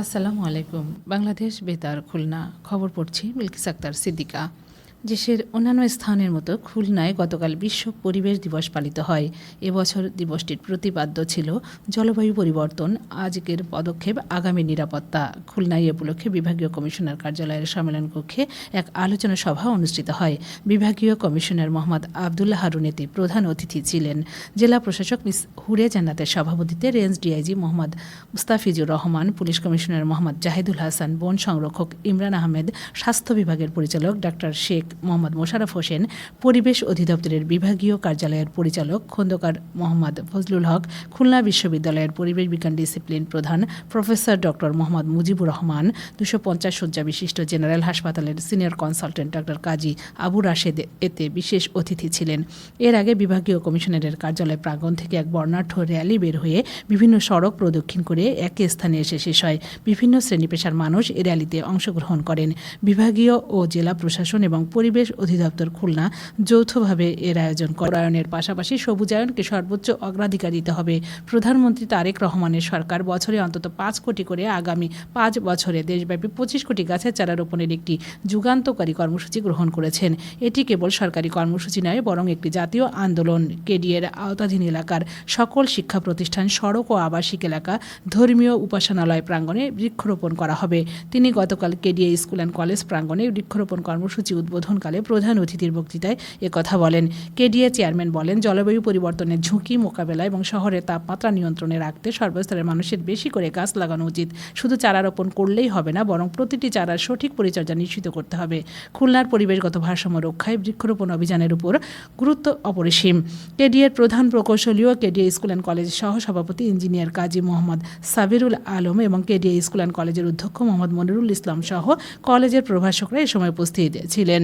আসসালামু আলাইকুম। বাংলাদেশ বেতার খুলনা খবর পড়ছি বিলকিস আক্তার সিদ্দিকা। দেশের অন্যান্য স্থানের মতো খুলনায় গতকাল বিশ্ব পরিবেশ দিবস পালিত হয়। এবছর দিবসটির প্রতিপাদ্য ছিল জলবায়ু পরিবর্তন, আজকের পদক্ষেপ, আগামী নিরাপত্তা। খুলনায় এ উপলক্ষে বিভাগীয় কমিশনার কার্যালয়ের সম্মেলন কক্ষে এক আলোচনা সভা অনুষ্ঠিত হয়। বিভাগীয় কমিশনার মোহাম্মদ আবদুল্লাহ হারুন এতে প্রধান অতিথি ছিলেন। জেলা প্রশাসক মিস হুরে জান্নাতের সভাপতিত্বে range DIG Mohammad Mustafizur Rahman, police commissioner Mohammad Zahidul Hasan, বন সংরক্ষক ইমরান আহমেদ, স্বাস্থ্য বিভাগের পরিচালক ডাক্তার শেখ মোহাম্মদ মোশাররফ হোসেন, পরিবেশ অধিদপ্তরের বিভাগীয় কার্যালয়ের পরিচালক খন্দকার মোহাম্মদ ফজলুল হক, খুলনা বিশ্ববিদ্যালয়ের পরিবেশ বিজ্ঞান ডিসিপ্লিন প্রধান প্রফেসর ডক্টর মোহাম্মদ মুজিবুর রহমান, 250 শয্যা বিশিষ্ট জেনারেল হাসপাতালের সিনিয়র কনসালটেন্ট ডাক্তার কাজী আবু রাশেদ এতে বিশেষ অতিথি ছিলেন। এর আগে বিভাগীয় কমিশনারের কার্যালয় প্রাঙ্গণ থেকে এক বর্ণাঢ্য র্যালি বের হয়ে বিভিন্ন সড়ক প্রদক্ষিণ করে একই স্থানে এসে শেষ হয়। বিভিন্ন শ্রেণী পেশার মানুষ এ র্যালিতে অংশগ্রহণ করেন। বিভাগীয় ও জেলা প্রশাসন এবং পরিবেশ অধিদপ্তর খুলনা যৌথভাবে এর আয়োজন করায়নের পাশাপাশি সবুজায়নকে সর্বোচ্চ অগ্রাধিকার দিতে হবে। প্রধানমন্ত্রী তারেক রহমানের সরকার বছরে অন্তত 5 কোটি করে আগামী 5 বছরে দেশব্যাপী 25 কোটি গাছের চারা রোপণের একটি যুগান্তকারী কর্মসূচি গ্রহণ করেছেন। এটি কেবল সরকারি কর্মসূচি নয়, বরং একটি জাতীয় আন্দোলন। কেডিএর আওতাধীন এলাকার সকল শিক্ষা প্রতিষ্ঠান, সড়ক ও আবাসিক এলাকা, ধর্মীয় উপাসনালয় প্রাঙ্গণে বৃক্ষরোপণ করা হবে। তিনি গতকাল কেডিএ স্কুল অ্যান্ড কলেজ প্রাঙ্গণে বৃক্ষরোপণ কর্মসূচি উদ্বোধনকালে প্রধান অতিথির বক্তৃতায় একথা বলেন। কেডিএ চেয়ারম্যান বলেন, জলবায়ু পরিবর্তনের ঝুঁকি মোকাবেলা এবং শহরের তাপমাত্রা নিয়ন্ত্রণে রাখতে সর্বস্তরের মানুষের বেশি করে গাছ লাগানো উচিত। শুধু চারা রোপণ করলেই হবে না, বরং প্রতিটি চারার সঠিক পরিচর্যা নিশ্চিত করতে হবে। খুলনার পরিবেশগত ভারসাম্য রক্ষায় বৃক্ষরোপণ অভিযানের উপর গুরুত্ব অপরিসীম। কেডিএর প্রধান প্রকৌশলী ও কেডিএ স্কুল অ্যান্ড কলেজের সহসভাপতি ইঞ্জিনিয়ার কাজী মোহাম্মদ সাবিরুল আলম এবং কেডিএ স্কুল অ্যান্ড কলেজের অধ্যক্ষ মোহাম্মদ মনিরুল ইসলাম সহ কলেজের প্রভাষকরা এ সময় উপস্থিত ছিলেন।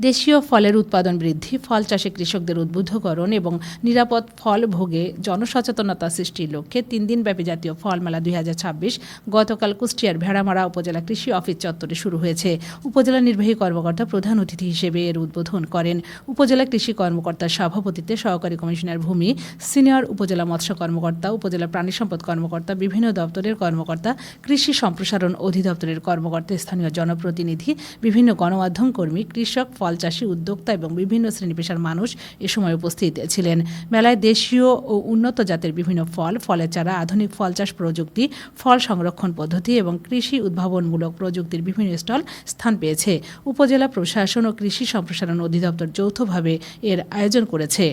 দেশীয় ফলের উৎপাদন বৃদ্ধি, ফল চাষে কৃষকদের উদ্বুদ্ধকরণ এবং নিরাপদ ফল ভোগে জনসচেতনতা সৃষ্টির লক্ষ্যে 3 দিনব্যাপী জাতীয় ফল মেলা 2026 গতকাল কুষ্টিয়ার ভেড়ামারা উপজেলা কৃষি অফিস চত্বরে শুরু হয়েছে। উপজেলা নির্বাহী কর্মকর্তা প্রধান অতিথি হিসেবে এর উদ্বোধন করেন। উপজেলা কৃষি কর্মকর্তার সভাপতিত্বে সহকারী কমিশনার ভূমি, সিনিয়র উপজেলা মৎস্য কর্মকর্তা, উপজেলা প্রাণী সম্পদ কর্মকর্তা, বিভিন্ন দপ্তরের কর্মকর্তা, কৃষি সম্প্রসারণ অধিদপ্তরের কর্মকর্তা, স্থানীয় জনপ্রতিনিধি, বিভিন্ন গণমাধ্যম কর্মী, কৃষক, ফল চাষী, উদ্যোক্তা এবং বিভিন্ন শ্রেণী পেশার মানুষ এ সময় উপস্থিত ছিলেন। মেলায় দেশীয় ও উন্নত জাতের বিভিন্ন ফল, ফলের চারা, আধুনিক ফল চাষ প্রযুক্তি, ফল সংরক্ষণ পদ্ধতি এবং কৃষি উদ্ভাবনমূলক প্রযুক্তির বিভিন্ন স্টল স্থান পেয়েছে। উপজেলা প্রশাসন ও কৃষি সম্প্রসারণ অধিদপ্তর যৌথভাবে এর আয়োজন করেছে।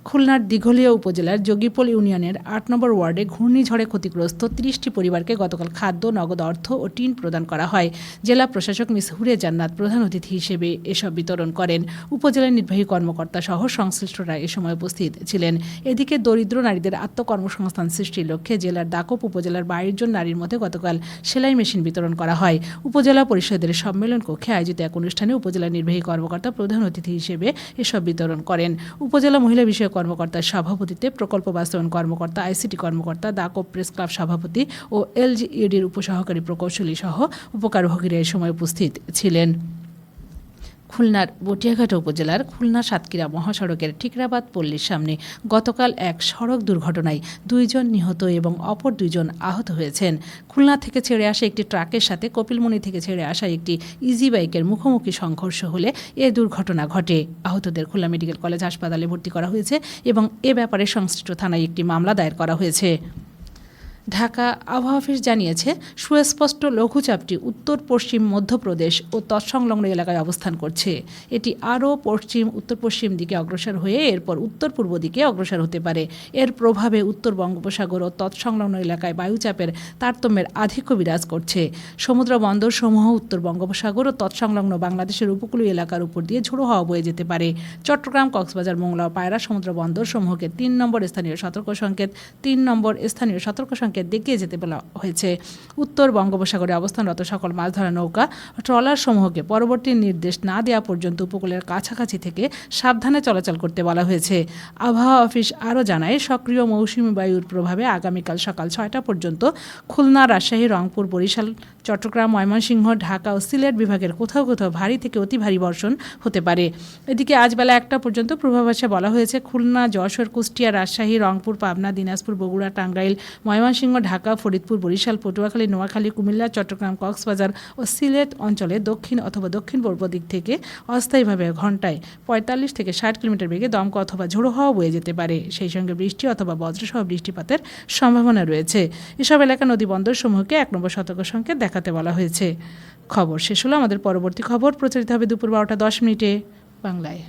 খুলনার দিঘলিয়া উপজেলার যোগীপোল ইউনিয়নের 8 নম্বর ওয়ার্ডে ঘূর্ণিঝড়ে ক্ষতিগ্রস্ত 30টি পরিবারকে গতকাল খাদ্য, নগদ অর্থ ও টিন প্রদান করা হয়। জেলা প্রশাসক মিস হুরে জান্নাত প্রধান অতিথি হিসেবে এসব বিতরণ করেন। উপজেলা নির্বাহী কর্মকর্তা সহ সংশ্লিষ্টরা এ সময় উপস্থিত ছিলেন। এদিকে দরিদ্র নারীদের আত্মকর্মসংস্থান সৃষ্টির লক্ষ্যে জেলার দাকপ উপজেলার 22 জন নারীর মধ্যে গতকাল সেলাই মেশিন বিতরণ করা হয়। উপজেলা পরিষদের সম্মেলন কক্ষে আয়োজিত এক অনুষ্ঠানে উপজেলা নির্বাহী কর্মকর্তা প্রধান অতিথি হিসেবে এসব বিতরণ করেন। উপজেলা মহিলা বিষয়ক কর্মকর্তার সভাপতিত্বে প্রকল্প বাস্তবায়ন কর্মকর্তা, আইসিটি কর্মকর্তা, দাকপ প্রেস ক্লাব সভাপতি ও এলজিইডির উপসহকারী প্রকৌশলী সহ উপকারভোগীরা এ সময় উপস্থিত ছিলেন। খুলনার বটিয়াঘাটা উপজেলার খুলনা সাতক্ষীরা মহাসড়কের ঠিকরাবাদ পল্লীর সামনে গতকাল এক সড়ক দুর্ঘটনায় 2 জন নিহত এবং অপর 2 জন আহত হয়েছেন। খুলনা থেকে ছেড়ে আসা একটি ট্রাকের সাথে কপিলমুনি থেকে ছেড়ে আসা একটি ইজি বাইকের মুখোমুখি সংঘর্ষ হলে এ দুর্ঘটনা ঘটে। আহতদের খুলনা মেডিকেল কলেজ হাসপাতালে ভর্তি করা হয়েছে এবং এ ব্যাপারে সংশ্লিষ্ট থানায় একটি মামলা দায়ের করা হয়েছে। ঢাকা আবহাওয়া অফিস জানিয়েছে, সুস্পষ্ট লঘুচাপটি উত্তর পশ্চিম মধ্যপ্রদেশ ও তৎসংলগ্ন এলাকায় অবস্থান করছে। এটি আরও উত্তর পশ্চিম দিকে অগ্রসর হয়ে এরপর উত্তর পূর্ব দিকে অগ্রসর হতে পারে। এর প্রভাবে উত্তর বঙ্গোপসাগর ও তৎসংলগ্ন এলাকায় বায়ুচাপের তারতম্যের আধিক্য বিরাজ করছে। সমুদ্র বন্দরসমূহ উত্তর বঙ্গোপসাগর ও তৎসংলগ্ন বাংলাদেশের উপকূলীয় এলাকার উপর দিয়ে ঝোড়ো হাওয়া বয়ে যেতে পারে। চট্টগ্রাম, কক্সবাজার, মোংলা ও পায়রা সমুদ্র বন্দরসমূহকে 3 নম্বর স্থানীয় সতর্ক সংকেত, 3 নম্বর স্থানীয় সতর্ক সংকেত দেখিয়ে যেতে বলা হয়েছে। উত্তর বঙ্গোপসাগরে অবস্থানরত সকল মাছ ধরা নৌকা, ট্রলার সমূহকে পরবর্তী নির্দেশ না দেওয়া পর্যন্ত উপকূলের কাছাকাছি থেকে সাবধানে চলাচল করতে বলা হয়েছে। আবহাওয়া অফিস আরও জানায়, সক্রিয় মৌসুমী বায়ুর প্রভাবে আগামীকাল সকাল 6টা পর্যন্ত খুলনা, রাজশাহী, রংপুর, বরিশাল, চট্টগ্রাম, ময়মনসিংহ, ঢাকা ও সিলেট বিভাগের কোথাও কোথাও ভারী থেকে অতি ভারী বর্ষণ হতে পারে। এদিকে আজ বেলা 1টা পর্যন্ত পূর্বাভাসে বলা হয়েছে, খুলনা, যশোর, কুষ্টিয়া, রাজশাহী, রংপুর, পাবনা, দিনাজপুর, বগুড়া, টাঙ্গাইল, ময়মনসিংহ, ময়মনসিংহ, ঢাকা, ফরিদপুর, বরিশাল, পটুয়াখালী, নোয়াখালী, কুমিল্লা, চট্টগ্রাম, কক্সবাজার ও সিলেট অঞ্চলে দক্ষিণ অথবা দক্ষিণ পূর্ব দিক থেকে অস্থায়ীভাবে ঘন্টায় 45 থেকে 60 কিলোমিটার বেগে দমকা অথবা ঝোড়ো হাওয়া বয়ে যেতে পারে। সেই সঙ্গে বৃষ্টি অথবা বজ্রসহ বৃষ্টিপাতের সম্ভাবনা রয়েছে। এসব এলাকা নদী বন্দরসমূহকে 1 নম্বর সতর্ক সংকেত দেখাতে বলা হয়েছে। খবর শেষ হলো। আমাদের পরবর্তী খবর প্রচারিত হবে দুপুর 12টা 10 মিনিটে বাংলায়।